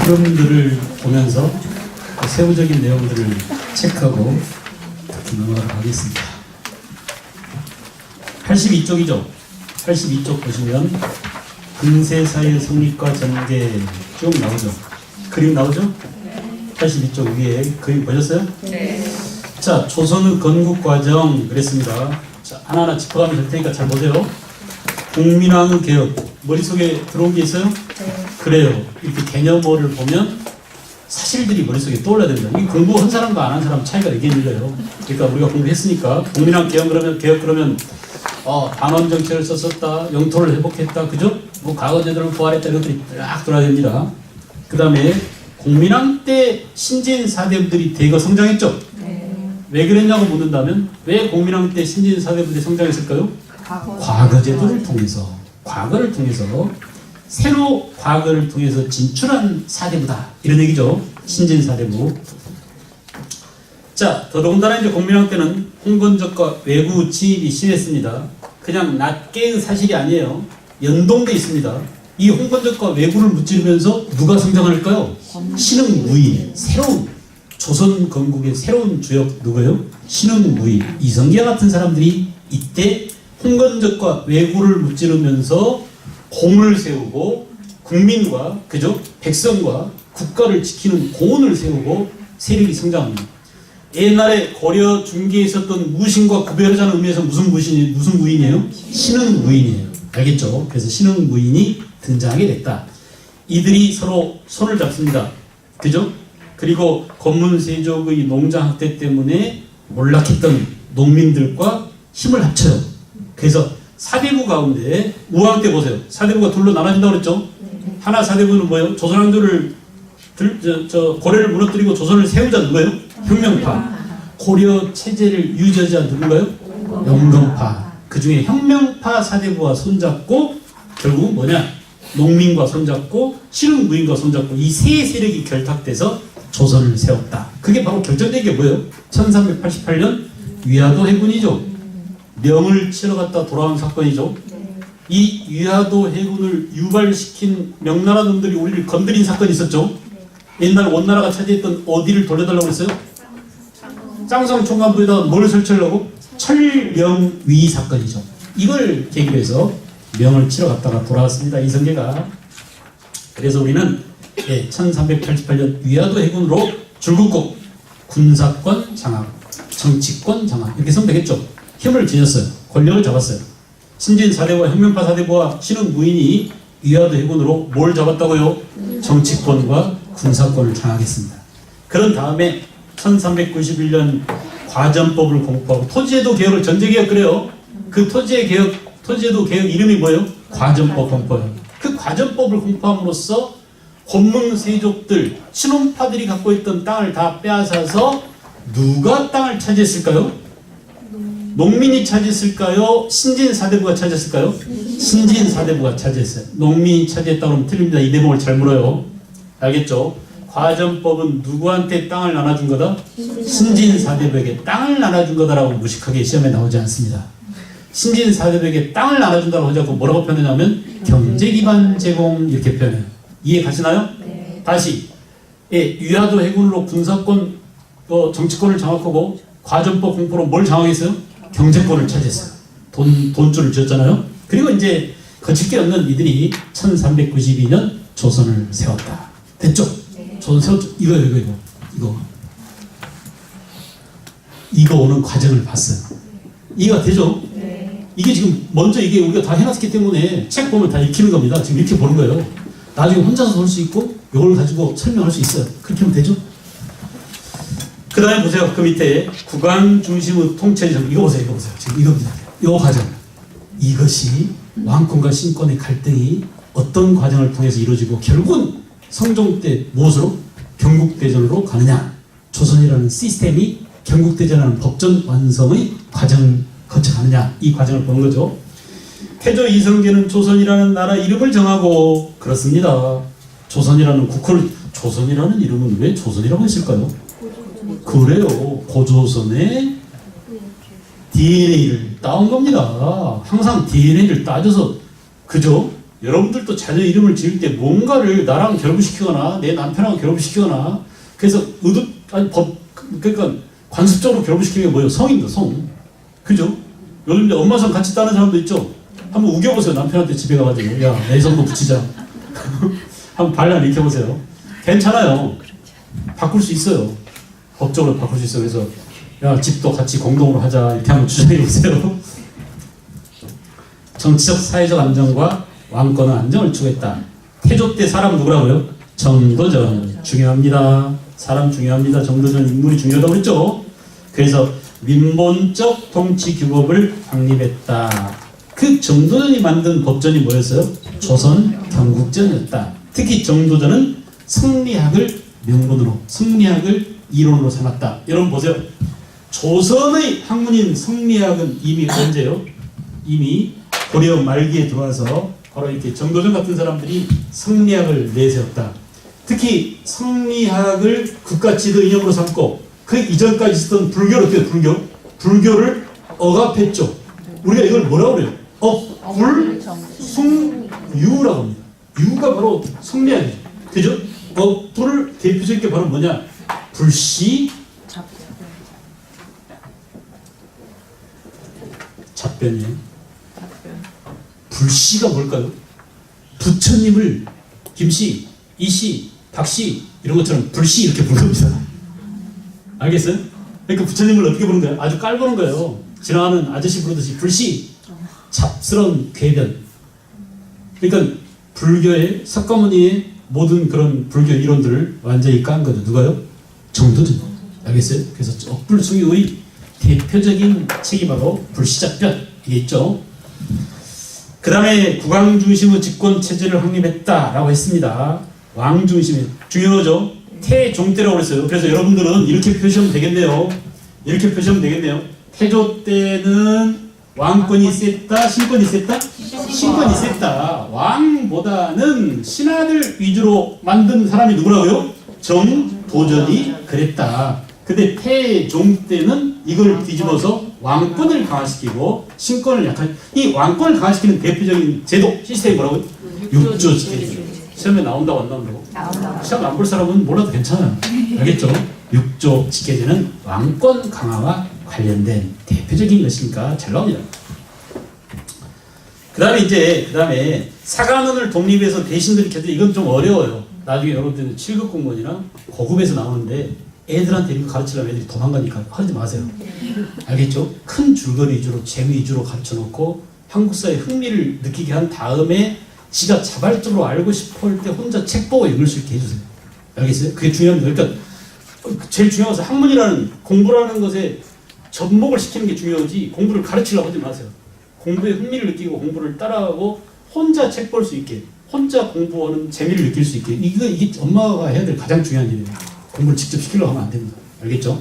흐름들을 보면서 세부적인 내용들을 체크하고 특히 넘어가도록 하겠습니다. 82쪽이죠. 82쪽 보시면 근세사의 성립과 전개 쭉 나오죠. 그림 나오죠? 82쪽 위에 그림 보셨어요? 네. 자, 조선의 건국 과정 그랬습니다. 자, 하나하나 짚어가면 될 테니까 잘 보세요. 국민왕 개혁 머릿속에 들어온 게 있어요? 네. 그래요. 이렇게 개념어를 보면 사실들이 머릿속에 떠올라야 됩니다. 이 공부한 사람과 안 한 사람 차이가 되게 있는 거예요. 그러니까 우리가 공부했으니까 국민왕 개혁 그러면 반원 정책을 썼었다, 영토를 회복했다, 그죠? 뭐 과거 제도를 부활했다 이런 것들이 쫙 돌아야 됩니다. 그 다음에 국민왕 때 신진 사대부들이 대거 성장했죠. 네. 왜 그랬냐고 묻는다면 왜 국민왕 때 신진 사대부들이 성장했을까요? 과거 제도를 통해서, 과거를 통해서 새로 과거를 통해서 진출한 사대부다 이런 얘기죠. 신진 사대부. 자, 더더군다나 이제 국민왕 때는 홍건적과 외구 진입이 심했습니다. 그냥 낱개의 사실이 아니에요. 연동돼 있습니다. 이 홍건적과 외구를 무찌르면서 누가 성장할까요? 신흥무인, 새로운 조선 건국의 새로운 주역 누구예요? 신흥무인, 이성계와 같은 사람들이 이때 홍건적과 외구를 무찌르면서 공을 세우고 국민과 그죠? 백성과 국가를 지키는 공원을 세우고 세력이 성장합니다. 옛날에 고려 중기에 있었던 무신과 구별하자는 의미에서 무슨 무인이에요? 신흥무인이에요. 알겠죠? 그래서 신흥무인이 등장하게 됐다. 이들이 서로 손을 잡습니다. 그죠? 그리고 건문세족의 농장학대 때문에 몰락했던 농민들과 힘을 합쳐요. 그래서 사대부 가운데 우왕 때 보세요. 사대부가 둘로 나눠진다고 그랬죠? 하나 사대부는 뭐예요? 조선왕조를 고려를 무너뜨리고 조선을 세우자 누구예요? 혁명파. 고려 체제를 유지하자 누군가요? 영건파. 그 중에 혁명파 사대부와 손잡고 결국은 뭐냐? 농민과 손잡고 신흥무인과 손잡고 이 세 세력이 결탁돼서 조선을 세웠다. 그게 바로 결정된 게 뭐예요? 1388년 위화도 해군이죠. 명을 치러 갔다 돌아온 사건이죠. 이 위화도 해군을 유발시킨 명나라 놈들이 우리를 건드린 사건이 있었죠. 옛날 원나라가 차지했던 어디를 돌려달라고 했어요? 짱성 총관부에다가 뭘 설치하려고? 철명위 사건이죠. 이걸 계기로 해서 명을 치러 갔다가 돌아왔습니다. 이성계가. 그래서 우리는 1388년 위화도 해군으로 줄국국 군사권 장악, 정치권 장악 이렇게 쓰면 되겠죠. 힘을 지녔어요. 권력을 잡았어요. 신진 사대부와 혁명파 사대부와 신흥무인이 위화도 해군으로 뭘 잡았다고요? 정치권과 군사권을 장악했습니다. 그런 다음에 1391년 과전법을 공포하고 토지제도 개혁을 전제개혁 그래요. 그 토지제도 개혁 이름이 뭐예요? 과전법 공포예요. 그 과전법을 공포함으로써 권문세족들, 친원파들이 갖고 있던 땅을 다 빼앗아서 누가 땅을 차지했을까요? 농민이 차지했을까요? 신진사대부가 차지했을까요? 신진사대부가 차지했어요. 농민이 차지했다고 하면 틀립니다. 이 대목을 잘 물어요. 알겠죠? 과전법은 누구한테 땅을 나눠준 거다? 신진사대부에게 땅을 나눠준 거다라고 무식하게 시험에 나오지 않습니다. 신진사대부에게 땅을 나눠준다고 하자고 뭐라고 표현하냐면 경제기반 제공 이렇게 표현해요. 이해 가시나요? 네. 다시 위화도 해군으로 군사권 정치권을 장악하고 과전법 공포로 뭘 장악했어요? 경제권을 차지했어요. 돈줄을 쥐었잖아요. 그리고 이제 거칠 게 없는 이들이 1392년 조선을 세웠다. 됐죠? 네. 조선 세웠죠? 이거 오는 과정을 봤어요. 이해가 되죠? 네. 이게 지금 먼저 이게 우리가 다 해놨기 때문에 책 보면 다 익히는 겁니다. 지금 이렇게 보는 거예요. 나중에 혼자서 볼 수 있고 이걸 가지고 설명할 수 있어요. 그렇게 하면 되죠? 그 다음에 보세요. 그 밑에 국왕 중심의 통치전 이거 보세요. 지금 이겁니다. 이 과정. 이것이 왕권과 신권의 갈등이 어떤 과정을 통해서 이루어지고 결국은 성종 때 무엇으로? 경국대전으로 가느냐. 조선이라는 시스템이 경국대전하는 법전 완성의 과정을 거쳐가느냐. 이 과정을 보는 거죠. 태조 이성계는 조선이라는 나라 이름을 정하고 그렇습니다. 조선이라는 국호를 조선이라는 이름은 왜 조선이라고 했을까요? 그래요. 고조선의 DNA를 따온 겁니다. 항상 DNA를 따져서 그죠? 여러분들도 자녀 이름을 지을 때 뭔가를 나랑 결부시키거나 내 남편하고 결부시키거나 그래서 그러니까 관습적으로 결부시키는 게 뭐예요? 성입니다. 성. 그죠? 요즘 이제 엄마 성 같이 따는 사람도 있죠? 한번 우겨보세요. 남편한테 집에 가가지고 야, 내 성도 붙이자. 한번 발란 익혀보세요. 괜찮아요. 바꿀 수 있어요. 법적으로 바꿀 수 있어요. 그래서 야, 집도 같이 공동으로 하자 이렇게 한번 주장해보세요. 정치적 사회적 안정과 왕권의 안정을 추구했다. 태조 때 사람 누구라고요? 정도전. 중요합니다. 사람 중요합니다. 정도전 인물이 중요하다고 그랬죠. 그래서 민본적 통치 규범을 확립했다. 그 정도전이 만든 법전이 뭐였어요? 조선 경국전이었다. 특히 정도전은 성리학을 명분으로, 성리학을 이론으로 삼았다. 여러분 보세요. 조선의 학문인 성리학은 이미 언제요? 이미 고려 말기에 들어와서 바로 이렇게 정도전 같은 사람들이 성리학을 내세웠다. 특히 성리학을 국가지도 이념으로 삼고 그 이전까지 있었던 불교를 어떻게 해요? 불교를 억압했죠. 우리가 이걸 뭐라고 그래요? 억불숭유라고 합니다. 유가 바로 성리학이죠. 그죠? 억불을 대표적인 게 바로 뭐냐? 불시 잡변이에요. 불시가 뭘까요? 부처님을 김씨, 이씨, 박씨 이런 것처럼 불시 이렇게 부르는 겁니다. 알겠어요? 그러니까 부처님을 어떻게 부르는 거예요? 아주 깔보는 거예요. 지나가는 아저씨 부르듯이 불시, 잡스러운 궤변. 그러니까 불교의 석가모니의 모든 그런 불교 이론들을 완전히 깐 거죠. 누가요? 정도전. 알겠어요? 그래서 억불숭유의 대표적인 책이 바로 불시잡변 이게 있죠. 그 다음에 국왕 중심의 집권 체제를 확립했다라고 했습니다. 왕 중심의 중요하죠. 태종 때라고 그랬어요. 그래서 여러분들은 이렇게 표시하면 되겠네요. 이렇게 표시하면 되겠네요. 태조 때는 왕권이 셌다, 신권이 셌다? 신권이 셌다. 왕보다는 신하들 위주로 만든 사람이 누구라고요? 정도전이 그랬다. 근데 태종 때는 이걸 뒤집어서 왕권을 강화시키고 신권을 약한, 이 왕권을 강화시키는 대표적인 제도, 시스템이 뭐라고요? 육조 지켜주죠. 시험에 나온다고 안 나온다고? 시험 안 볼 사람은 몰라도 괜찮아요. 알겠죠? 육조 지켜주는 왕권 강화와 관련된 대표적인 것이니까 잘 나옵니다. 그 다음에 사관원을 독립해서 대신들이 켜져. 이건 좀 어려워요. 나중에 여러분들 7급 공무원이나 고급에서 나오는데 애들한테 이거 가르치려면 애들이 도망가니까 하지 마세요. 알겠죠? 큰 줄거리 위주로 재미 위주로 가르쳐놓고 한국사에 흥미를 느끼게 한 다음에 지가 자발적으로 알고 싶어 할 때 혼자 책 보고 읽을 수 있게 해주세요. 알겠어요? 그게 중요합니다. 그러니까 제일 중요한 것은 학문이라는 공부라는 것에 접목을 시키는 게 중요하지 공부를 가르치려고 하지 마세요. 공부에 흥미를 느끼고 공부를 따라가고 혼자 책 볼 수 있게 혼자 공부하는 재미를 느낄 수 있게 이게 엄마가 해야 될 가장 중요한 일이에요. 공부를 직접 시키려고 하면 안 됩니다. 알겠죠?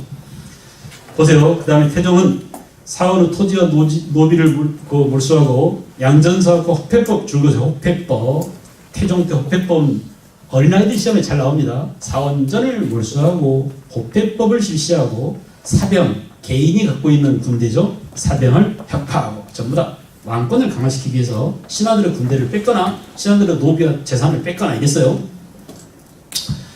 보세요. 그 다음에 태종은 사원의 토지와 노비를 몰수하고 양전사업과 호패법 줄거세요. 호패법. 태종 때 호패법은 어린아이들 시험에 잘 나옵니다. 사원전을 몰수하고 호패법을 실시하고 사병, 개인이 갖고 있는 군대죠. 사병을 혁파하고 전부 다 왕권을 강화시키기 위해서 신하들의 군대를 뺐거나 신하들의 노비와 재산을 뺐거나 이랬어요.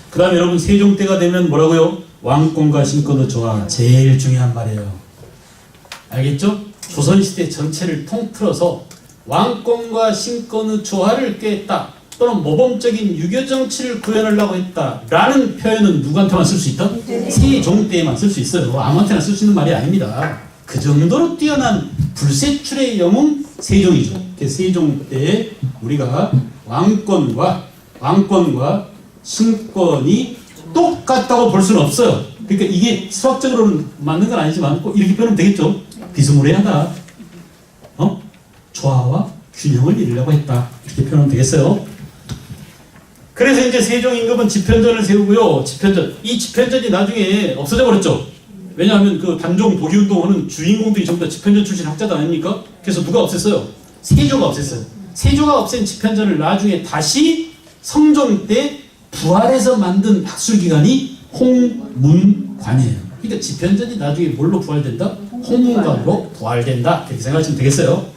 그 다음에 여러분 세종 때가 되면 뭐라고요? 왕권과 신권의 조화. 제일 중요한 말이에요. 알겠죠? 조선시대 전체를 통틀어서 왕권과 신권의 조화를 꾀했다. 또는 모범적인 유교정치를 구현하려고 했다. 라는 표현은 누구한테만 쓸 수 있다? 세종 때에만 쓸 수 있어요. 아무한테나 쓸 수 있는 말이 아닙니다. 그 정도로 뛰어난 불세출의 영웅 세종이죠. 세종 때에 우리가 왕권과 신권이 똑같다고 볼 수는 없어요. 그러니까 이게 수학적으로는 맞는 건 아니지만 꼭 이렇게 표현하면 되겠죠. 비스무리하다. 조화와 균형을 이루려고 했다. 이렇게 표현하면 되겠어요. 그래서 이제 세종 임금은 집현전을 세우고요. 이 집현전이 나중에 없어져 버렸죠. 왜냐하면 그 단종 독일운동하는 주인공들이 전부 다 집현전 출신 학자들 아닙니까? 그래서 누가 없앴어요? 세조가 없앴어요. 세조가 없앤 집현전을 나중에 다시 성종 때 부활해서 만든 학술기관이 홍문관이에요. 그러니까 집현전이 나중에 뭘로 부활된다? 홍문관으로 부활된다. 이렇게 생각하시면 되겠어요.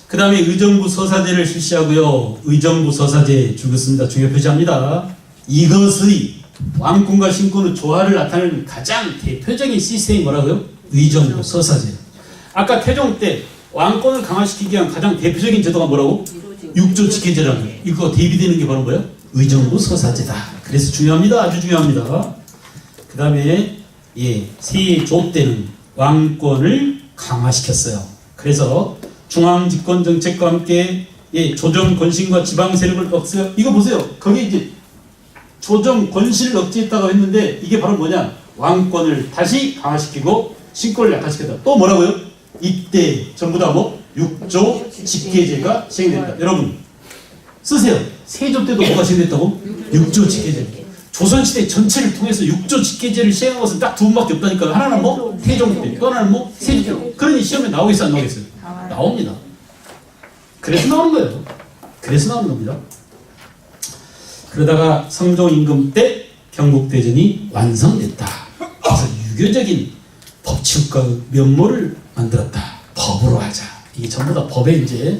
그 다음에 의정부 서사제를 실시하고요. 의정부 서사제 줄긋습니다. 중요 표시합니다. 이것의 왕권과 신권의 조화를 나타내는 가장 대표적인 시스템이 뭐라고요? 의정부 서사제. 아까 태종 때 왕권을 강화시키기 위한 가장 대표적인 제도가 뭐라고? 육조 직계제라는 거예요. 이거 대비되는 게 바로 뭐예요? 의정부 서사제다. 그래서 중요합니다. 아주 중요합니다. 그 다음에 세조 때는 왕권을 강화시켰어요. 그래서 중앙집권 정책과 함께 조정 권신과 지방 세력을 억제. 이거 보세요. 거기 이제 조정 권신을 억제했다고 했는데 이게 바로 뭐냐? 왕권을 다시 강화시키고 신권을 약화시켰다. 또 뭐라고요? 이때 전부 다 뭐? 육조 직계제가 시행된다. 여러분 쓰세요. 세조 때도 뭐가 시행됐다고? 육조 직계제. 조선시대 전체를 통해서 육조 직계제를 시행한 것은 딱 두 번밖에 없다니까. 하나는 뭐? 태종 때. 또 하나는 뭐? 세조 때. 그러니 시험에 나오겠어요? 안 나오겠어요? 나옵니다. 그래서 나오는 거예요. 그래서 나오는 겁니다. 그러다가 성종 임금 때 경국대전이 완성됐다. 그래서 유교적인 법치국가의 면모를 만들었다. 법으로 하자. 이게 전부 다 법에 이제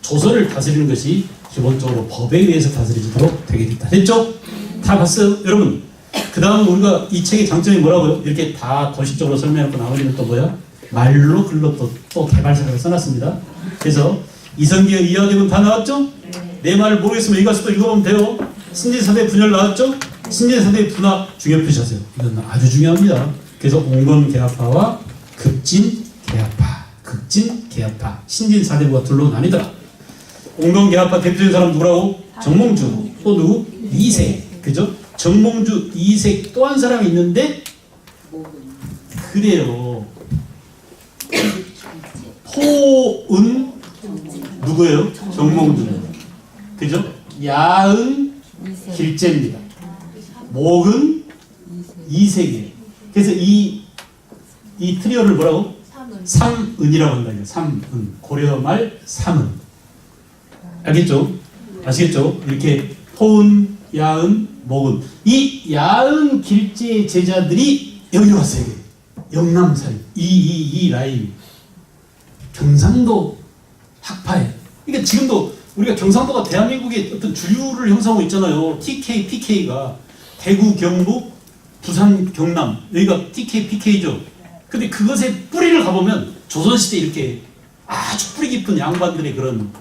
조선을 다스리는 것이 기본적으로 법에 의해서 다스리도록 되게 됐다. 됐죠? 다 봤어요? 여러분 그 다음 우리가 이 책의 장점이 뭐라고요? 이렇게 다 도식적으로 설명해놓고 나머지는 또 뭐야? 말로 글로 또 개발사를 써놨습니다. 그래서 이성계의 이하대군 다 나왔죠? 내 말을 모르겠으면 이가서 또 읽어보면 돼요. 신진사대 분열 나왔죠? 신진사대 분화 중요 표시하세요. 이건 아주 중요합니다. 그래서 온건개합파와 급진개합파, 급진개합파, 신진사대부가 둘로 나뉘더라. 온건개합파 대표적인 사람 누구라고? 정몽주, 또 누구? 이색, 그죠? 정몽주, 이색 또 한 사람이 있는데 그래요. 포은 누구예요? 정몽주. 그죠? 야은 길재입니다. 목은 이색이에요. 그래서 이 트리오를 뭐라고? 삼은이라고 한다. 삼은. 고려말 삼은. 알겠죠? 아시겠죠? 이렇게 포은, 야은, 목은. 이 야은 길재의 제자들이 여기로 왔어요. 영남사이. 이 라인. 경상도 학파예요. 그러니까 지금도 우리가 경상도가 대한민국의 어떤 주류를 형성하고 있잖아요. TK, PK가 대구, 경북, 부산, 경남 여기가 TK, PK죠. 근데 그것의 뿌리를 가보면 조선시대 이렇게 아주 뿌리 깊은 양반들의 그런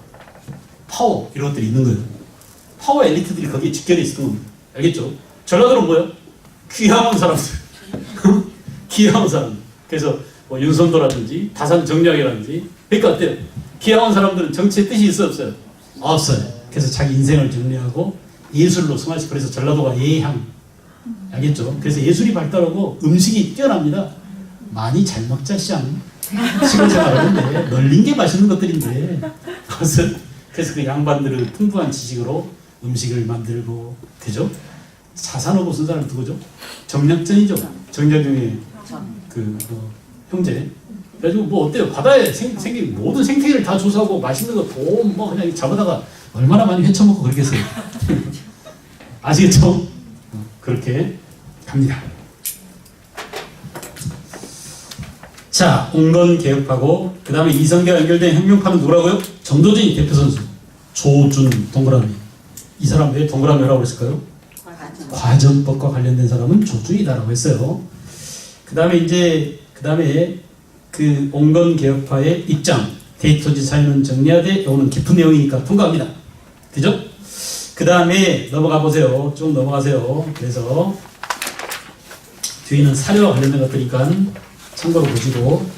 파워 이런 것들이 있는 거예요. 파워 엘리트들이 거기에 직결해 있었던 겁니다. 알겠죠? 전라도는 뭐예요? 귀향한 사람들. 귀향한 사람. 그래서 뭐 윤선도라든지 다산 정략이라든지 그러니까 어때요? 귀향한 사람들은 정치의 뜻이 있어요? 없어요? 없어요. 그래서 자기 인생을 정리하고 예술로 승화시키고 그래서 전라도가 예향. 알겠죠? 그래서 예술이 발달하고 음식이 뛰어납니다. 많이 잘 먹자 시장. 시골 생활하는데 널린 게 맛있는 것들인데 그래서 그 양반들은 풍부한 지식으로 음식을 만들고 그죠? 자산하고 쓴 사람 누구죠? 정략전이죠. 정략중에 형제. 그래가지고 뭐 어때요? 바다에 생긴 모든 생태계를 다 조사하고 맛있는 거 돈 뭐 그냥 잡아다가 얼마나 많이 회쳐먹고 그러겠어요. 아시겠죠? 그렇게 갑니다. 자, 온건개혁하고 그 다음에 이성계와 연결된 혁명파는 누구라고요? 정조진이 대표 선수. 조준 동그라미. 이 사람 왜 동그라미라고 했을까요? 과정법과 관련된 사람은 조준이다라고 했어요. 그 다음에 그 온건개혁파의 입장, 데이터지 사유는 정리하되 요거는 깊은 내용이니까 통과합니다. 그죠? 그 다음에 넘어가 보세요. 쭉 넘어가세요. 그래서 뒤에는 사료와 관련된 것들이니까 참고로 보시고.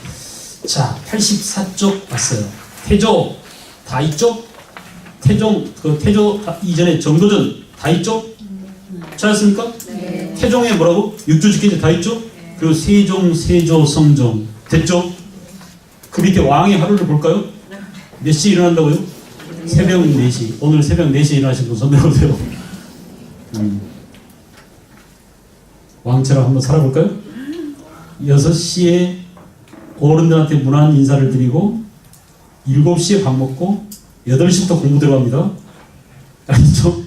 자, 84쪽 왔어요. 태조 다 이쪽? 태조 이전에 정도전 다 있죠? 찾았습니까? 네. 태종에 뭐라고? 육조직계제 다 있죠? 그리고 세종, 세조, 성종 됐죠? 그 밑에 왕의 하루를 볼까요? 몇 시에 일어난다고요? 새벽 4시. 오늘 새벽 4시에 일어나신 분 손 들어보세요. 왕처럼 한번 살아볼까요? 6시에 어른들한테 문안 인사를 드리고 7시에 밥 먹고 8시부터 공부 들어갑니다. 알겠죠?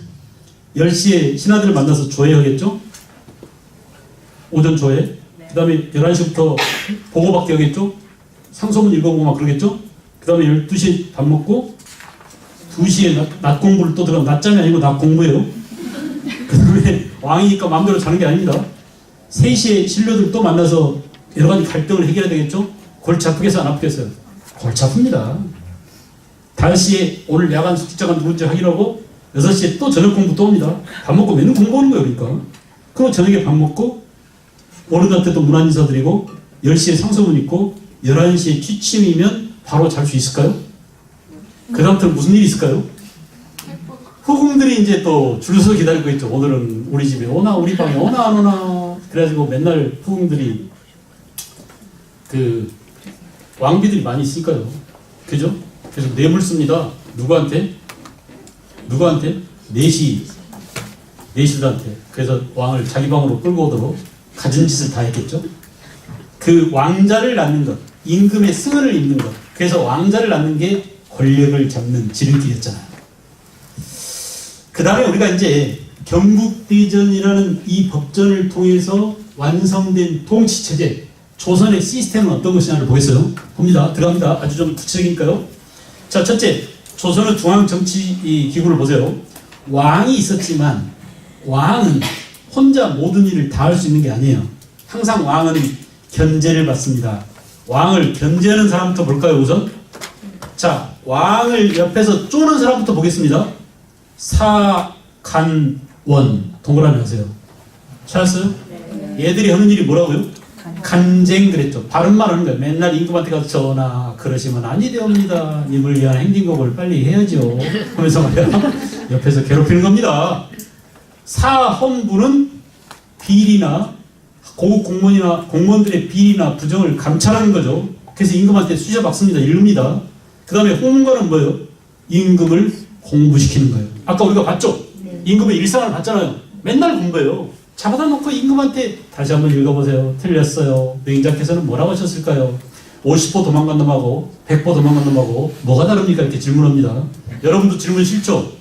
10시에 신하들을 만나서 조회하겠죠? 오전 조회. 그 다음에 11시부터 보고받기 하겠죠? 상소문 읽어보고 막 그러겠죠? 그 다음에 12시에 밥 먹고 2시에 낮 공부를 또 들어가면 낮잠이 아니고 낮 공부예요. 그 다음에 왕이니까 마음대로 자는 게 아닙니다. 3시에 신료들 또 만나서 여러 가지 갈등을 해결해야 되겠죠? 골치 아프겠어요? 안 아프겠어요? 골치 아픕니다. 5시에 오늘 야간 숙직자가 누군지 확인하고 6시에 또 저녁 공부 또 옵니다. 밥 먹고 맨날 공부하는 거예요. 그러니까. 그리고 저녁에 밥 먹고 어른한테 또 문안 인사드리고 10시에 상소문 있고 11시에 취침이면 바로 잘 수 있을까요? 그 다음부터는 무슨 일이 있을까요? 후궁들이 이제 또 줄 서 기다리고 있죠. 오늘은 우리 집에 오나 우리 방에 오나 안 오나. 그래가지고 맨날 후궁들이 그 왕비들이 많이 있으니까요. 그죠? 그래서 뇌물 씁니다. 누구한테? 내시들한테. 그래서 왕을 자기 방으로 끌고 오도록 가진 짓을 다 했겠죠. 그 왕자를 낳는 것, 임금의 승을 잇는 것. 그래서 왕자를 낳는 게 권력을 잡는 지름길이었잖아요. 그 다음에 우리가 이제 경국대전이라는 이 법전을 통해서 완성된 통치체제, 조선의 시스템은 어떤 것이냐를 보겠어요. 봅니다. 들어갑니다. 아주 좀 구체적이니까요. 자, 첫째, 조선의 중앙정치기구를 보세요. 왕이 있었지만 왕은 혼자 모든 일을 다 할 수 있는 게 아니에요. 항상 왕은 견제를 받습니다. 왕을 견제하는 사람부터 볼까요, 우선? 자, 왕을 옆에서 쪼는 사람부터 보겠습니다. 사간원, 동그라미 하세요. 찾았어요? 얘들이 하는 일이 뭐라고요? 간쟁 그랬죠. 바른말 하는 거예요. 맨날 임금한테 가서 전하 그러시면 아니 되옵니다. 님을 위한 행진곡을 빨리 해야죠. 하면서 말이야. 옆에서 괴롭히는 겁니다. 사헌부는 비리나 고급 공무원이나 공무원들의 비리나 부정을 감찰하는 거죠. 그래서 임금한테 쑤셔박습니다. 읽습니다. 그 다음에 홍문관은 뭐예요? 임금을 공부시키는 거예요. 아까 우리가 봤죠? 임금의 일상을 봤잖아요. 맨날 공부해요. 잡아다 놓고 임금한테 다시 한번 읽어보세요. 틀렸어요. 명작께서는 뭐라고 하셨을까요? 50보 도망간 놈하고 100보 도망간 놈하고 뭐가 다릅니까? 이렇게 질문합니다. 여러분도 질문 싫죠?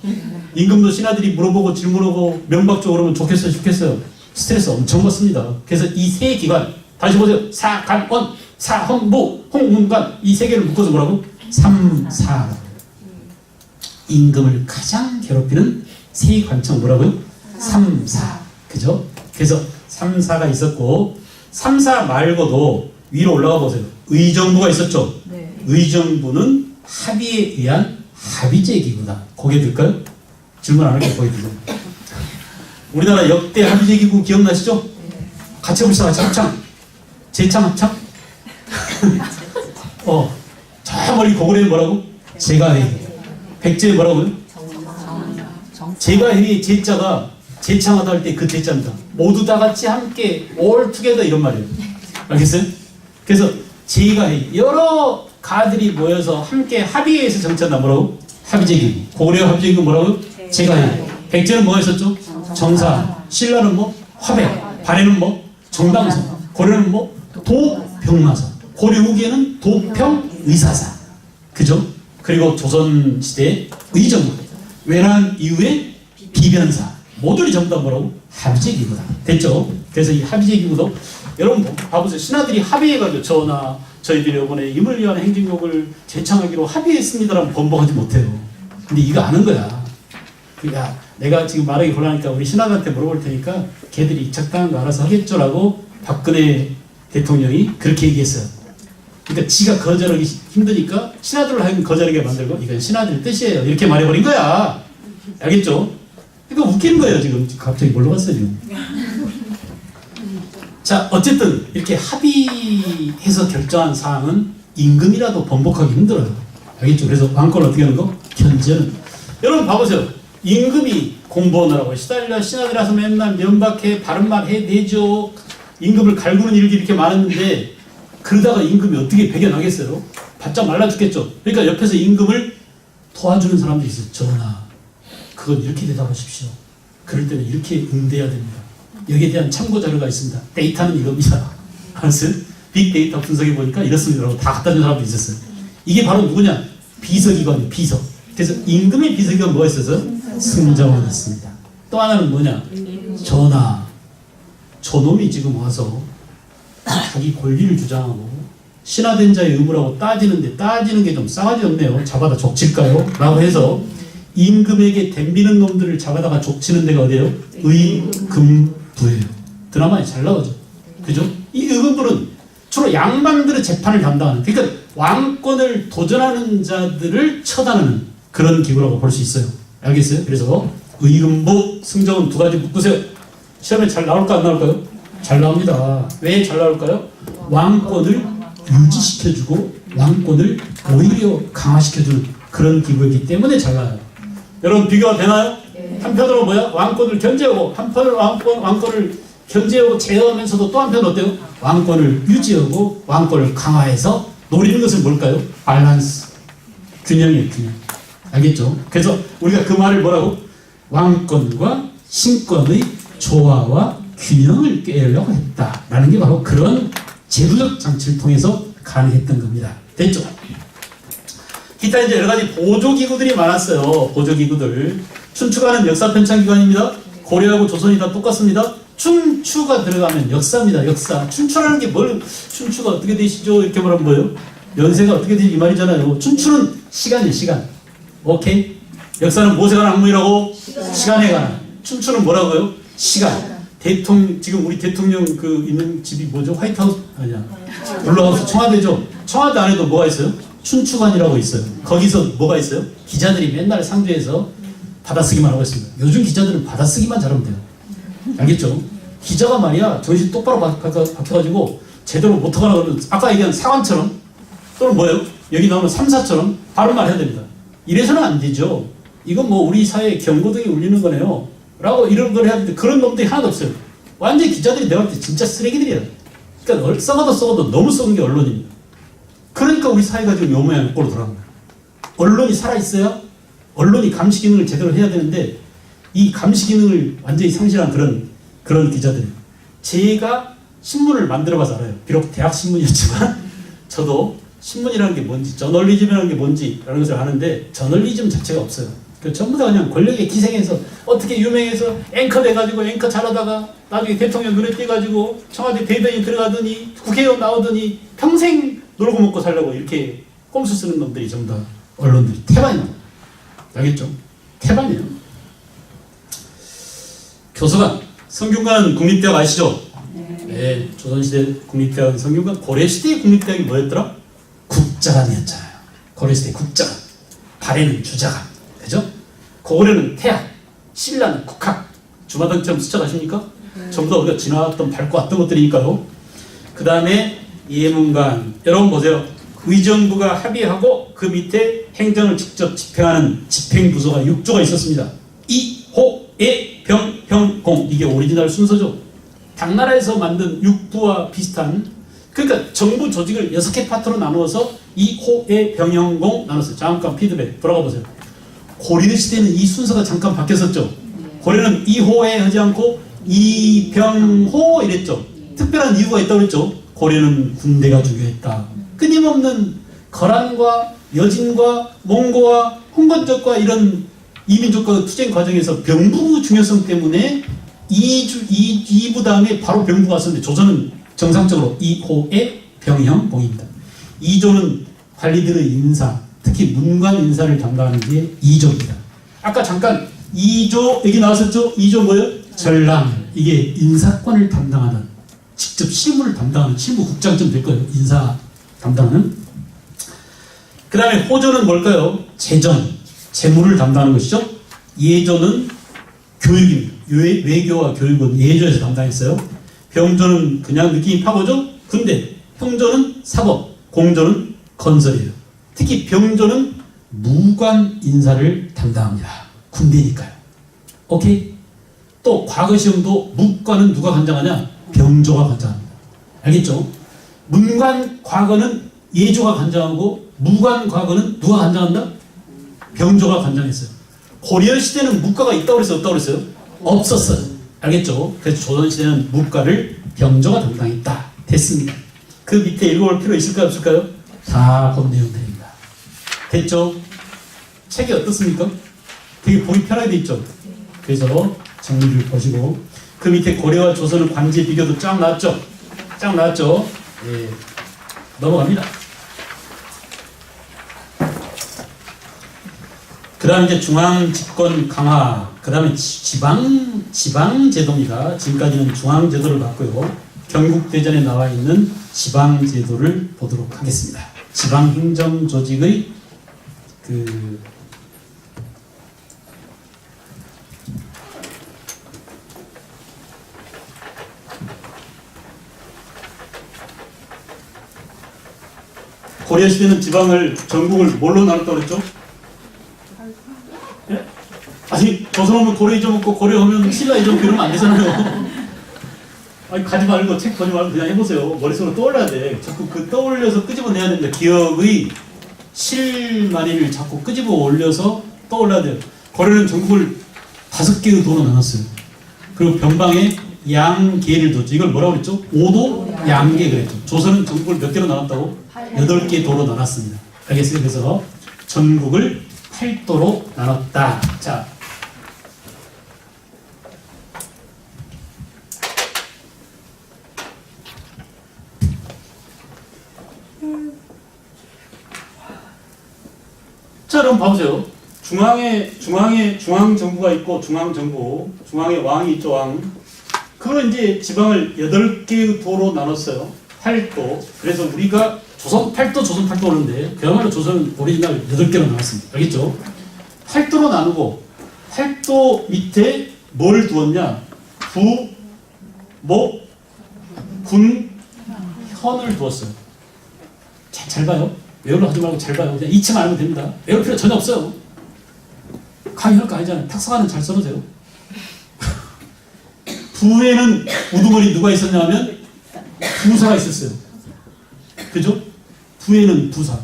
임금도 신하들이 물어보고 질문하고 명박적으로 하면 좋겠어요? 좋겠어요? 스트레스 엄청 받습니다. 그래서 이 세 기관 다시 보세요. 사간원, 사헌부, 홍문관 이 세 개를 묶어서 뭐라고? 삼사. 임금을 가장 괴롭히는 세 관청 뭐라고요? 삼사. 그죠? 그래서 3사가 있었고 3사 말고도 위로 올라가 보세요. 의정부가 있었죠? 네. 의정부는 합의에 의한 합의제 기구다. 고개 들까요? 질문 안 할게요. 고개 들죠. 우리나라 역대 합의제 기구 기억나시죠? 네. 같이 해봅시다. 같이 합창. 재창 합창? 저 멀리 고구려에 뭐라고? 제가회의. 백제에 뭐라고요? 제가회의 제자가 재창하다 할 때 그 제자입니다. 모두 다 같이 함께 all together 이런 말이에요. 알겠어요? 그래서 제가회의 여러 가들이 모여서 함께 합의해서 정치한다. 뭐라고? 합의제기구. 고구려 합의제기구 뭐라고? 제가회의. 백제는 뭐가 있었죠? 정사. 신라는 뭐? 화백. 발해는 뭐? 정당성. 고려는 뭐? 도병마성. 고려 후기에는 도평의사사. 그죠? 그리고 조선시대 의정부. 외란 이후에 비변사. 모듈이 전부 다 뭐라고? 합의제기구다. 됐죠? 그래서 이 합의제기구도 여러분 봐보세요. 신하들이 합의해가지고 전하 저희들이 이번에 임을 위한 행진곡을 제창하기로 합의했습니다라고 번복하지 못해요. 근데 이거 아는 거야. 그러니까 내가 지금 말하기 곤란하니까 우리 신하들한테 물어볼 테니까 걔들이 적당한 거 알아서 하겠죠라고 박근혜 대통령이 그렇게 얘기했어요. 그러니까 지가 거절하기 힘드니까 신하들을 하여금 거절하게 만들고 이건 신하들 뜻이에요. 이렇게 말해버린 거야. 알겠죠? 그러니까 웃기는 거예요. 지금 갑자기 뭘로 갔어요 지금. 자, 어쨌든 이렇게 합의해서 결정한 사항은 임금이라도 번복하기 힘들어요. 알겠죠? 그래서 왕권을 어떻게 하는 거? 견제는. 여러분 봐보세요. 임금이 공부하느라고 시달려 신하들이라서 맨날 면박해 바른말 해내죠. 임금을 갈구는 일들이 이렇게 많았는데 그러다가 임금이 어떻게 배겨나겠어요? 바짝 말라 죽겠죠. 그러니까 옆에서 임금을 도와주는 사람도 있어요. 전하, 그건 이렇게 대답하십시오. 그럴 때는 이렇게 응대해야 됩니다. 여기에 대한 참고 자료가 있습니다. 데이터는 이겁니다. 알았어요? 빅데이터 분석해 보니까 이렇습니다라고 다 갖다 준 사람도 있었어요. 이게 바로 누구냐? 비서기관이에요. 비서. 그래서 임금의 비서기관 뭐가 있어서? 승정원이 있습니다. 또 하나는 뭐냐? 전하, 저놈이 지금 와서 자기 권리를 주장하고 신하된 자의 의무라고 따지는데 따지는 게 좀 싸가지 없네요. 잡아다 족칠까요? 라고 해서 임금에게 덤비는 놈들을 잡아다가 족치는 데가 어디예요? 의금부예요. 드라마에 잘 나오죠. 그죠? 이 의금부는 주로 양반들의 재판을 담당하는, 그러니까 왕권을 도전하는 자들을 처단하는 그런 기구라고 볼 수 있어요. 알겠어요? 그래서 의금부 승정은 두 가지 묶으세요. 시험에 잘 나올까 안 나올까요? 잘 나옵니다. 왜 잘 나올까요? 왕권을 유지시켜주고 왕권을 오히려 강화시켜주는 그런 기구이기 때문에 잘 나와요. 여러분 비교가 되나요? 한편으로 뭐야? 왕권을 견제하고, 한편으로 왕권을 견제하고 제어하면서도 또 한편 어때요? 왕권을 유지하고 왕권을 강화해서 노리는 것은 뭘까요? 밸런스, 균형이에요. 균형. 알겠죠? 그래서 우리가 그 말을 뭐라고? 왕권과 신권의 조화와 균형을 깨려고 했다라는 게 바로 그런 제도적 장치를 통해서 가능했던 겁니다. 됐죠? 기타 이제 여러 가지 보조기구들이 많았어요. 보조기구들. 춘추가는 역사 편찬기관입니다. 고려하고 조선이 다 똑같습니다. 춘추가 들어가면 역사입니다. 역사. 춘추라는 게 뭘, 춘추가 어떻게 되시죠? 이렇게 말하면 뭐예요? 연세가 어떻게 되지? 이 말이잖아요. 춘추는 시간이에요. 시간. 오케이? 역사는 무엇에 관한 학문이라고? 시간에 관한. 춘추는 뭐라고요? 시간. 대통령, 지금 우리 대통령 그 있는 집이 뭐죠? 화이트하우스? 아니야. 블루하우스 청와대죠? 청와대 안에도 뭐가 있어요? 춘추관이라고 있어요. 거기서 뭐가 있어요? 기자들이 맨날 상주에서 받아쓰기만 하고 있습니다. 요즘 기자들은 받아쓰기만 잘하면 돼요. 알겠죠? 기자가 말이야 정신 똑바로 박혀가지고 제대로 못하거나 그러면 아까 얘기한 사관처럼 또는 뭐예요? 여기 나오는 삼사처럼 바른 말 해야 됩니다. 이래서는 안 되죠. 이건 뭐 우리 사회에 경고등이 울리는 거네요. 라고 이런 걸 해야 되는데 그런 놈들이 하나도 없어요. 완전히 기자들이 내가 볼 때 진짜 쓰레기들이야. 그러니까 썩어도 너무 썩은 게 언론입니다. 그러니까 우리 사회가 지금 요 모양의 꼴로 돌아간 거예요. 언론이 살아있어야 언론이 감시 기능을 제대로 해야 되는데 이 감시 기능을 완전히 상실한 그런 기자들. 제가 신문을 만들어봐서 알아요. 비록 대학 신문이었지만 저도 신문이라는 게 뭔지, 저널리즘이라는 게 뭔지라는 것을 아는데 저널리즘 자체가 없어요. 전부 다 그냥 권력에 기생해서 어떻게 유명해서 앵커 돼가지고 앵커 잘하다가 나중에 대통령 눈에 띄가지고 청와대 대변인 들어가더니 국회의원 나오더니 평생 놀고 먹고 살려고 이렇게 꼼수 쓰는 놈들이 전부 다 언론들이 태반이에요. 알겠죠? 태반이에요. 교수관, 성균관 국립대학 아시죠? 네, 조선시대 국립대학 성균관, 고려시대 국립대학이 뭐였더라? 국자관이었잖아요. 고려시대 국자관, 발해는 주자관, 그죠? 고려는 태학, 신라는 국학, 주마등처럼 스쳐가십니까? 전부 다 우리가 지나왔던 밟고 왔던 것들이니까요. 그 다음에 예문관, 여러분 보세요. 의정부가 합의하고 그 밑에 행정을 직접 집행하는 집행부서가 6조가 있었습니다. 이호애 병형공, 이게 오리지널 순서죠. 당나라에서 만든 육부와 비슷한, 그러니까 정부 조직을 6개 파트로 나누어서 이호애 병형공 나눴어요. 잠깐 피드백 돌아가 보세요. 고려 시대는 이 순서가 잠깐 바뀌었었죠. 고려는 이호애 하지 않고 이병호 이랬죠. 특별한 이유가 있다고 그랬죠. 고려는 군대가 중요했다. 끊임없는 거란과 여진과 몽고와 홍건적과 이런 이민족과 투쟁 과정에서 병부 중요성 때문에 이부 다음에 바로 병부가 왔었는데 조선은 정상적으로 이호의 병형공입니다. 2조는 관리들의 인사, 특히 문관 인사를 담당하는 게 2조입니다. 아까 잠깐 2조 여기 나왔었죠? 2조 뭐예요? 전람. 이게 인사권을 담당하는, 직접 실무를 담당하는 실무국장쯤 될 거예요. 인사 담당하는. 그 다음에 호조는 뭘까요? 재정, 재무를 담당하는 것이죠. 예조는 교육입니다. 외교와 교육은 예조에서 담당했어요. 병조는 그냥 느낌이 파고죠. 군대. 형조는 사법, 공조는 건설이에요. 특히 병조는 무관 인사를 담당합니다. 군대니까요. 오케이? 또 과거 시험도 무관은 누가 관장하냐? 병조가 관장합니다. 알겠죠? 문관 과거는 예조가 관장하고 무관 과거는 누가 관장한다? 병조가 관장했어요. 고려 시대는 무과가 있다고 그랬어요? 없다고 그랬어요? 없었어요. 알겠죠? 그래서 조선 시대는 무과를 병조가 담당했다. 됐습니다. 그 밑에 읽어볼 필요 있을까요? 없을까요? 다 본 내용들입니다. 됐죠? 책이 어떻습니까? 되게 보기 편하게 돼 있죠? 그래서 정리를 보시고 그 밑에 고려와 조선의 관제 비교도 쫙 나왔죠? 쫙 나왔죠? 예. 넘어갑니다. 그 다음에 이제 중앙 집권 강화, 그 다음에 지방 제도입니다. 지금까지는 중앙 제도를 봤고요. 경국대전에 나와 있는 지방 제도를 보도록 하겠습니다. 지방 행정 조직의 고려시대는 지방을 전국을 뭘로 나눴다고 그랬죠? 예? 아니 조선 오면 고려 잊어먹고 고려 오면 신라 잊어먹고 이러면 안 되잖아요. 아니 가지 말고 책 보지 말고 그냥 해보세요. 머릿속으로 떠올려야 돼. 자꾸 그 떠올려서 끄집어내야 됩니다. 기억의 실마리를 자꾸 끄집어 올려서 떠올려야 돼요. 고려는 전국을 5개의 도로 나눴어요. 그리고 변방에 양계를 뒀죠. 이걸 뭐라고 그랬죠? 오도 양계 그랬죠. 조선은 전국을 몇 개로 나눴다고? 8개 도로 나눴습니다. 알겠어요? 그래서 전국을 8도로 나눴다. 자, 그럼 봐보세요. 중앙 정부가 있고 중앙에 왕이 있죠. 왕. 그걸 이제 지방을 8개의 도로 나눴어요. 8도. 그래서 우리가 조선 8도 오는데 그야말로 조선은 오리지널 8개로 나눴습니다. 알겠죠? 8도로 나누고 8도 밑에 뭘 두었냐? 부, 목, 군, 현을 두었어요. 잘 봐요. 외우려 하지 말고 잘 봐요. 그냥 이치만 알면 됩니다. 외울 필요 전혀 없어요. 강의할 거 아니잖아요. 탁사관은 잘 써보세요. 부에는 우두머리 누가 있었냐면 부사가 있었어요. 그죠? 부에는 부사.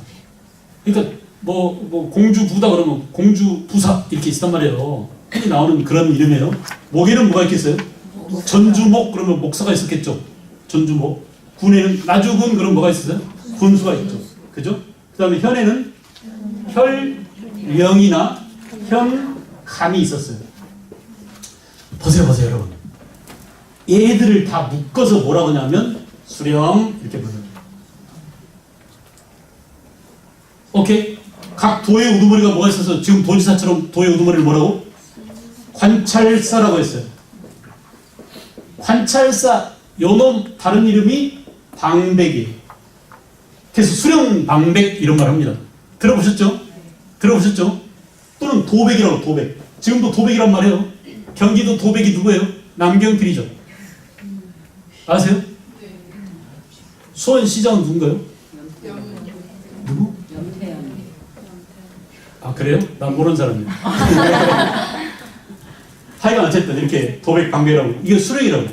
그러니까 뭐 공주 부다 그러면 공주 부사 이렇게 있었단 말이에요. 흔히 나오는 그런 이름이에요. 목에는 뭐가 있겠어요? 전주목 그러면 목사가 있었겠죠. 전주목. 군에는 나주군 그러면 뭐가 있었어요? 군수가 있죠. 그죠? 그 다음에 현에는 혈령이나 현감이 있었어요. 보세요 여러분. 얘들을 다 묶어서 뭐라고 하냐면 수령 이렇게 보세요. 오케이? 각 도의 우두머리가 뭐가 있어서 지금 도지사처럼 도의 우두머리를 뭐라고? 관찰사라고 했어요. 관찰사 요놈 다른 이름이 방백이에요. 그래서 수령 방백 이런 말 합니다. 들어보셨죠? 또는 도백이라고 도백. 지금도 도백이란 말이에요. 경기도 도백이 누구예요? 남경필이죠. 아세요? 수원시장은 누군가요? 누구? 아 그래요? 난 모르는 사람이에요. 하여간 어쨌든 이렇게 도백 방백이라고 이게 수령이라고.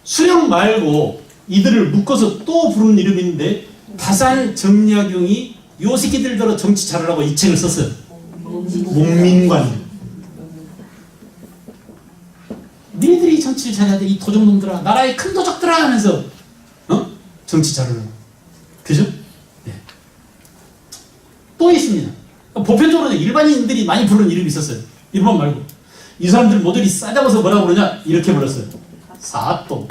수령 말고 이들을 묶어서 또 부르는 이름이 있는데 다산 정약용이 요 새끼들 들어 정치 잘하라고 이 책을 썼어요. 목민관. 니네들이 정치를 잘해야 돼. 이 도적놈들아. 나라의 큰 도적들아 하면서 정치 잘하라고. 그죠? 네. 또 있습니다. 보편적으로 일반인들이 많이 부르는 이름이 있었어요. 이름만 말고. 이 사람들 모두리 싸잡아서 뭐라고 그러냐? 이렇게 불렀어요. 사또.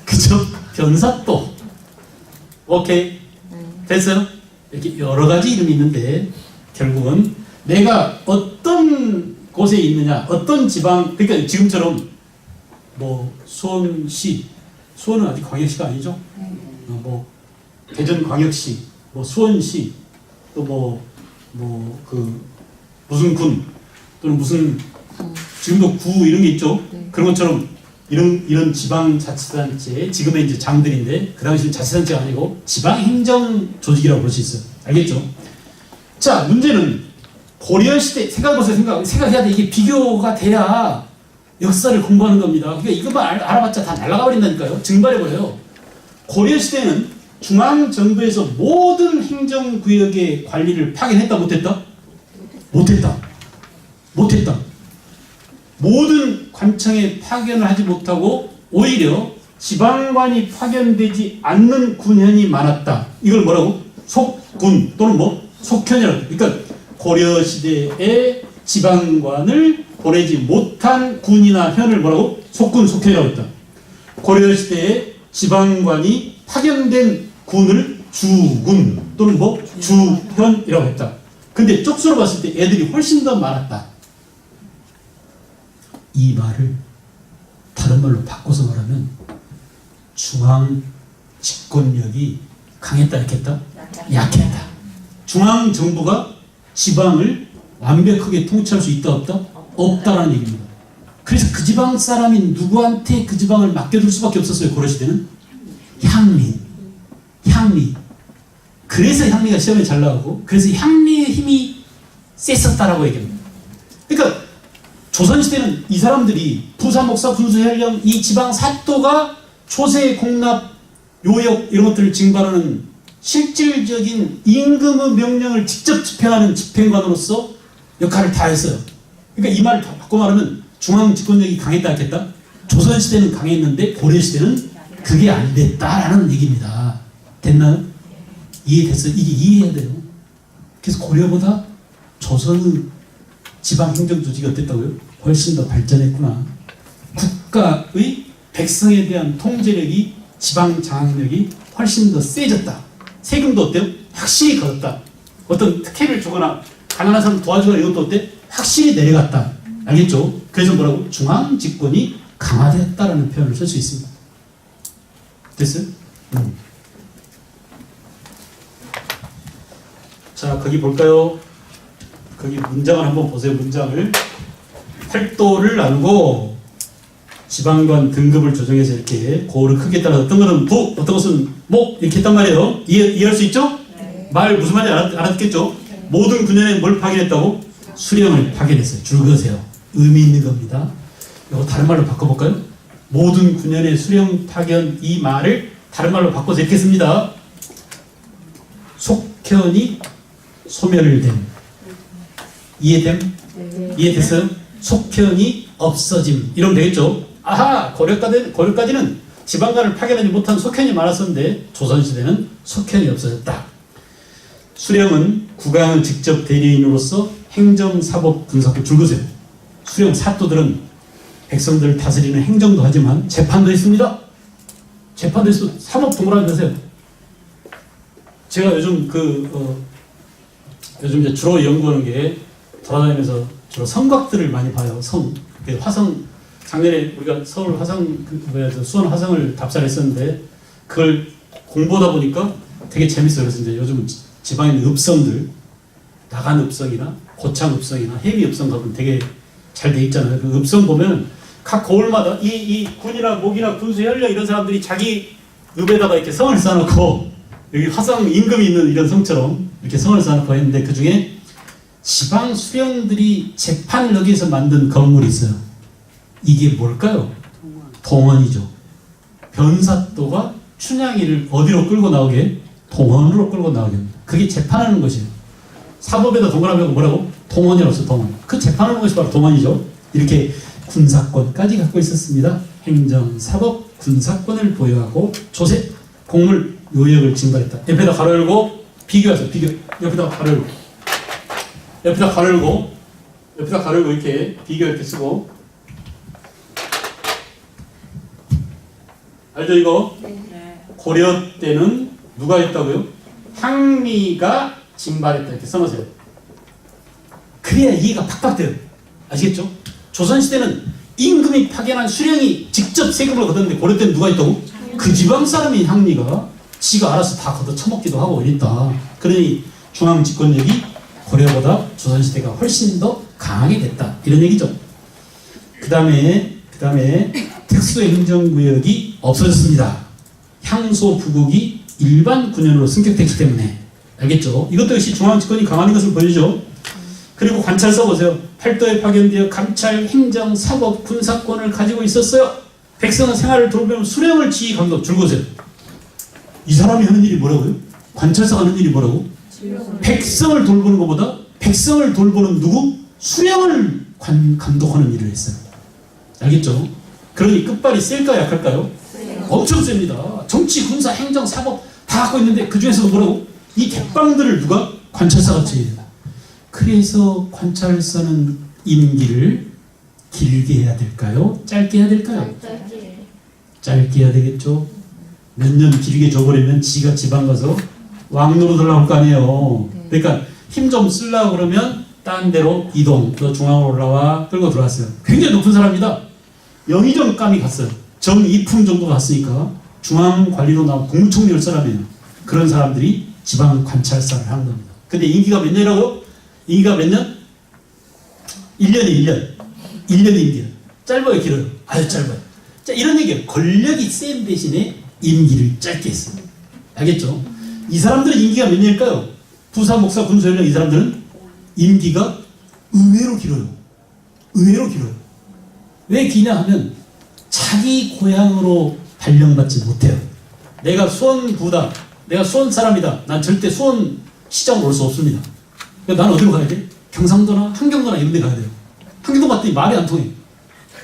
그죠? 변사또. 오케이. 됐어요? 이렇게 여러 가지 이름이 있는데 결국은 내가 어떤 곳에 있느냐, 어떤 지방, 그러니까 지금처럼 뭐 수원시, 수원은 아직 광역시가 아니죠? 뭐 대전광역시, 뭐 수원시, 또 무슨 군 또는 무슨 지금도 구 이런 게 있죠? 그런 것처럼 이런 지방자치단체, 지금의 이제 장들인데 그 당시는 자치단체가 아니고 지방행정 조직이라고 볼 수 있어요. 알겠죠? 자, 문제는 고려시대 생각해야 돼. 이게 비교가 돼야 역사를 공부하는 겁니다. 그러니까 이것만 알아봤자 다 날아가 버린다니까요. 증발해버려요. 고려시대는 중앙정부에서 모든 행정구역의 관리를 파견했다 못했다? 못했다. 모든 관청에 파견을 하지 못하고 오히려 지방관이 파견되지 않는 군현이 많았다. 이걸 뭐라고? 속군 또는 속현이라고. 그러니까 고려시대에 지방관을 보내지 못한 군이나 현을 뭐라고? 속군, 속현이라고 했다. 고려시대에 지방관이 파견된 군을 주군 또는 뭐 주현이라고 했다. 근데 쪽수로 봤을 때 애들이 훨씬 더 많았다. 이 말을 다른 말로 바꿔서 말하면 중앙 집권력이 강했다, 약했다? 약했다. 중앙 정부가 지방을 완벽하게 통치할 수 있다, 없다? 없다라는 얘기입니다. 그래서 그 지방 사람이 누구한테 그 지방을 맡겨둘 수밖에 없었어요. 고려 시대는 향리. 그래서 향리가 시험에 잘 나오고, 그래서 향리의 힘이 셌었다라고 얘기합니다. 그러니까 조선시대는 이 사람들이 부사, 목사, 군수, 혈령, 이 지방 사또가 초세, 공납, 요역 이런 것들을 징발하는 실질적인 임금의 명령을 직접 집행하는 집행관으로서 역할을 다 했어요. 그러니까 이 말을 바꿔 말하면 중앙 집권력이 강했다, 약했다? 조선시대는 강했는데 고려시대는 그게 안 됐다라는 얘기입니다. 됐나요? 이해됐어요? 이게 이해해야 돼요. 그래서 고려보다 조선의 지방행정조직이 어땠다고요? 훨씬 더 발전했구나. 국가의 백성에 대한 통제력이, 지방장악력이 훨씬 더 세졌다. 세금도 어때요? 확실히 걷었다. 어떤 특혜를 주거나 가난한 사람 도와주거나 이것도 어때? 확실히 내려갔다. 알겠죠? 그래서 뭐라고? 중앙집권이 강화됐다라는 표현을 쓸 수 있습니다. 됐어요? 자, 거기 볼까요? 거기 문장을 한번 보세요. 문장을. 팔도를 나누고 지방관 등급을 조정해서 이렇게 고를 크기에 따라서 어떤 것은 부, 어떤 것은 목 이렇게 했단 말이에요. 이해할 수 있죠? 네. 말 무슨 말인지 알았겠죠? 네. 모든 군현에 뭘 파견했다고? 수령을 파견했어요. 줄 그으세요. 의미 있는 겁니다. 이거 다른 말로 바꿔볼까요? 모든 군현의 수령 파견, 이 말을 다른 말로 바꿔서 이렇게 씁니다. 속현이 소멸됨. 이해됨? 네. 이해됐어요? 속현이 없어짐. 이러면 되겠죠? 아하! 고려까지는 지방관을 파견하지 못한 속현이 많았었는데 조선시대는 속현이 없어졌다. 수령은 국왕의 직접 대리인으로서 행정, 사법, 군사권 줄거세요. 수령 사또들은 백성들을 다스리는 행정도 하지만 재판도 있습니다. 재판도 있어. 사법 동그라미 넣으세요. 제가 요즘 요즘 이제 주로 연구하는 게 돌아다니면서 주로 성곽들을 많이 봐요. 화성, 작년에 우리가 서울 화성, 수원 화성을 답사했었는데 그걸 공부하다 보니까 되게 재밌어요. 그래서 이제 요즘 지방에 있는 읍성들, 나간 읍성이나 고창 읍성이나 해미 읍성 가면 되게 잘 돼 있잖아요. 그 읍성 보면 각 거울마다 이 군이나 목이나 군수, 혈령 이런 사람들이 자기 읍에다가 이렇게 성을 쌓아놓고 여기 화성 임금이 있는 이런 성처럼 이렇게 성을 쌓아놓고 했는데 그 중에 지방 수령들이 재판을 하기 위해서 만든 건물이 있어요. 이게 뭘까요? 동원이죠. 변사또가 춘향이를 어디로 끌고 나오게? 동원으로 끌고 나오게 합니다. 그게 재판하는 것이에요. 사법에다 동그라미하고 뭐라고? 동원이라고 써, 동원. 그 재판하는 것이 바로 동원이죠. 이렇게 군사권까지 갖고 있었습니다. 행정, 사법, 군사권을 보유하고 조세, 공물, 요역을 징발했다. 옆에다 가로 열고 비교하세요. 비교. 옆에다 가로 열고. 옆에다 가로 열고. 옆에다 가로 열고 이렇게 비교 이렇게 쓰고. 알죠 이거? 네. 고려 때는 누가 했다고요? 향리가 징발했다. 이렇게 써놓으세요. 그래야 이해가 팍팍 돼요. 아시겠죠? 조선시대는 임금이 파견한 수령이 직접 세금을 걷었는데 고려 때는 누가 있다고? 그 지방 사람인 향리가 지가 알아서 다 걷어 처먹기도 하고 이랬다. 그러니 중앙 집권력이 고려보다 조선시대가 훨씬 더 강하게 됐다. 이런 얘기죠. 그 다음에 특수행정구역이 없어졌습니다. 향소 부국이 일반 군현으로 승격됐기 때문에. 알겠죠? 이것도 역시 중앙 집권이 강한 것을 보여주죠. 그리고 관찰서 보세요. 팔도에 파견되어 감찰, 행정, 사법, 군사권을 가지고 있었어요. 백성의 생활을 돌보면 수령을 지휘 감독. 줄거세요. 이 사람이 하는 일이 뭐라고요? 관찰사가 하는 일이 뭐라고? 백성을 돌보는 것보다 백성을 돌보는 누구? 수령을 감독하는 일을 했어요. 알겠죠? 그러니 끝발이 셀까요? 약할까요? 엄청 셉니다. 정치, 군사, 행정, 사법 다 갖고 있는데 그 중에서도 뭐라고? 이 대빵들을 누가? 관찰사가 지휘해요. 그래서 관찰사는 임기를 길게 해야 될까요? 짧게 해야 될까요? 짧게 해야 되겠죠. 몇 년 길게 줘버리면 지가 지방 가서 왕노릇 하려고 할 거 아니에요. 그러니까 힘 좀 쓰려고 그러면 딴 데로 이동, 너 중앙으로 올라와 끌고 들어왔어요. 굉장히 높은 사람이다. 영의정감이 갔어요. 정이품 정도 갔으니까 중앙관리로 나온 국무총리를 사람이에요. 그런 사람들이 지방관찰사를 하는 겁니다. 근데 임기가 몇 년이라고요? 임기가 몇 년? 1년이 1년. 1년이 임기야. 짧아요, 길어요? 아주 짧아요. 자, 이런 얘기예요. 권력이 센 대신에 임기를 짧게 했어요. 알겠죠? 이 사람들은 임기가 몇 년일까요? 부사, 목사, 군수, 현령 이 사람들은 임기가 의외로 길어요. 의외로 길어요. 왜 기냐 하면 자기 고향으로 발령받지 못해요. 내가 수원부다. 내가 수원 사람이다. 난 절대 수원 시장으로 올 수 없습니다. 그러니까 나는 어디로 가야 돼? 경상도나 한경도나 이런 데 가야 돼요. 한경도 갔더니 말이 안 통해.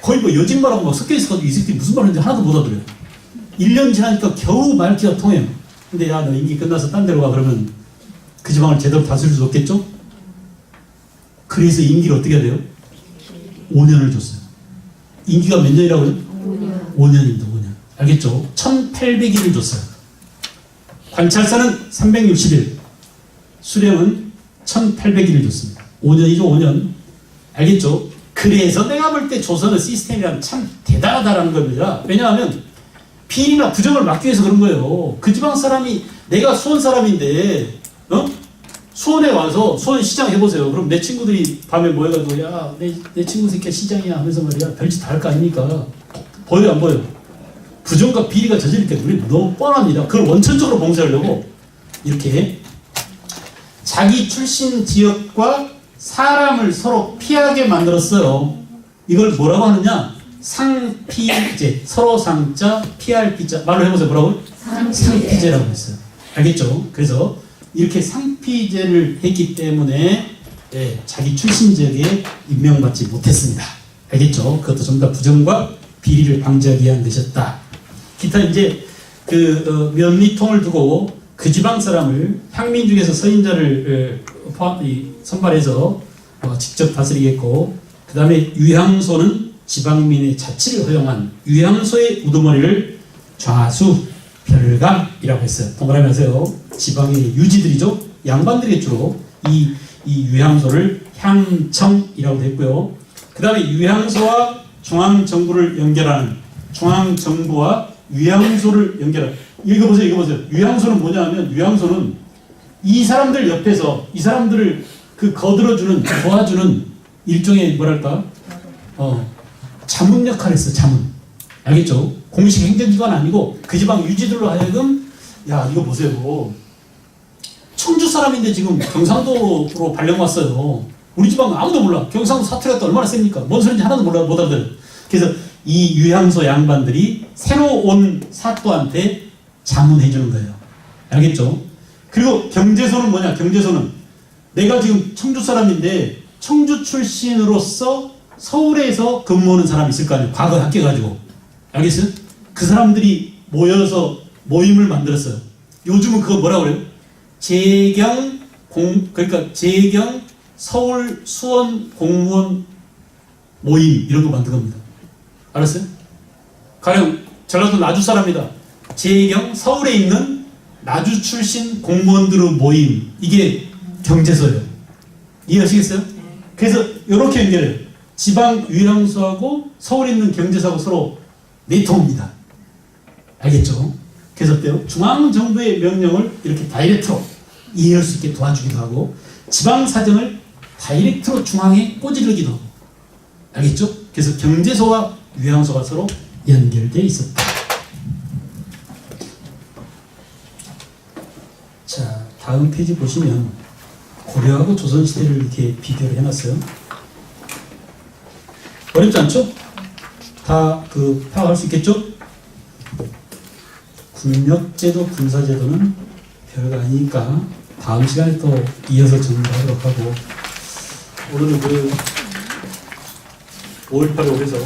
거의 뭐 여진말하고 막 섞여 있어가지고 이 새끼 무슨 말인지 하나도 못 알아들어요. 1년 지나니까 겨우 말귀가 통해요. 근데 야, 너 임기 끝나서 딴 데로 가. 그러면 그 지방을 제대로 다스릴 수 없겠죠? 그래서 임기를 어떻게 해야 돼요? 5년을 줬어요. 임기가 몇 년이라고요? 5년입니다. 5년. 알겠죠? 1800일을 줬어요. 관찰사는 360일, 수령은 1800일을 줬습니다. 5년이죠, 5년. 알겠죠? 그래서 내가 볼 때 조선의 시스템이란 참 대단하다라는 겁니다. 왜냐하면 비리나 부정을 막기 위해서 그런 거예요. 그 지방 사람이 내가 수원 사람인데 수원에 와서 수원 시장 해보세요. 그럼 내 친구들이 밤에 모여가지고 야, 내 친구 새끼 시장이야 하면서 말이야 별짓 다 할 거 아닙니까? 보여요, 안 보여요? 부정과 비리가 저지를 때 우리 너무 뻔합니다. 그걸 원천적으로 봉쇄하려고 이렇게 자기 출신 지역과 사람을 서로 피하게 만들었어요. 이걸 뭐라고 하느냐? 상피제, 서로 상자, 피할 피자. 말로 해보세요. 뭐라고요? 상피제라고 했어요. 알겠죠? 그래서 이렇게 상피제를 했기 때문에 자기 출신 지역에 임명받지 못했습니다. 알겠죠? 그것도 전부 다 부정과 비리를 방지하기 위한 것이었다. 기타 이제 그 면리통을 두고 그 지방 사람을 향민 중에서 서인자를 선발해서 직접 다스리겠고, 그 다음에 유향소는 지방민의 자치를 허용한 유향소의 우두머리를 좌수 별감이라고 했어요. 동그라미 하세요. 지방의 유지들이죠. 양반들이 주로 이 유향소를 향청이라고 했고요. 그 다음에 유향소와 중앙정부를 연결하는 중앙정부와 유향소를 연결하는 이거 보세요. 이거 보세요. 유향소는 뭐냐 하면 유향소는 이 사람들 옆에서 이 사람들을 그 거들어주는 도와주는 일종의 뭐랄까 자문 역할을 했어. 자문. 알겠죠? 공식 행정기관 아니고 그 지방 유지들로 하여금 야 이거 보세요. 청주 사람인데 지금 경상도로 발령 왔어요. 우리 지방 아무도 몰라. 경상도 사투리가 또 얼마나 셉니까? 뭔 소리인지 하나도 몰라 못 알아들어요. 그래서 이 유향소 양반들이 새로 온 사또한테 자문해 주는 거예요. 알겠죠? 그리고 경제소는 뭐냐? 경제소는 내가 지금 청주 사람인데 청주 출신으로서 서울에서 근무하는 사람이 있을 거 아니에요. 과거 합격해가지고. 알겠어요? 그 사람들이 모여서 모임을 만들었어요. 요즘은 그거 뭐라고 그래요? 그러니까 재경 서울 수원 공무원 모임 이런 거 만든 겁니다. 알았어요? 가령 전라도 나주 사람이다. 재경 서울에 있는 나주 출신 공무원들의 모임, 이게 경제소예요. 이해하시겠어요? 그래서 이렇게 연결해요. 지방 유향소하고 서울에 있는 경제소하고 서로 내통입니다. 알겠죠? 그래서 어때요? 중앙정부의 명령을 이렇게 다이렉트로 이해할 수 있게 도와주기도 하고, 지방 사정을 다이렉트로 중앙에 꼬지르기도 하고. 알겠죠? 그래서 경제소와 유향소가 서로 연결되어 있었다. 자, 다음 페이지 보시면 고려하고 조선시대를 이렇게 비교를 해놨어요. 어렵지 않죠? 다 파악할 수 있겠죠? 군역제도, 군사제도는 별거 아니니까 다음 시간에 또 이어서 정리하도록 하고, 오늘은 5.18에 오래서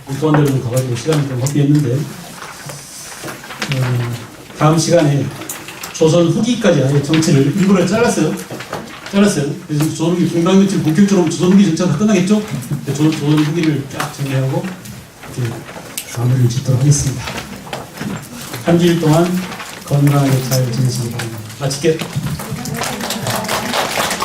엉뚱한 데로 가가지고 시간을 좀 허비했는데, 다음 시간에 조선 후기까지 아예 정치를 일부러 잘랐어요. 그래서 조선 후기 분당며칠 본격적으로 조선 후기 정치가 다 끝나겠죠? 조선 후기를 쫙 정리하고 이제 마무리를 짓도록 하겠습니다. 한 주일 동안 건강하게 잘 지내시기 바랍니다. 마칠게요.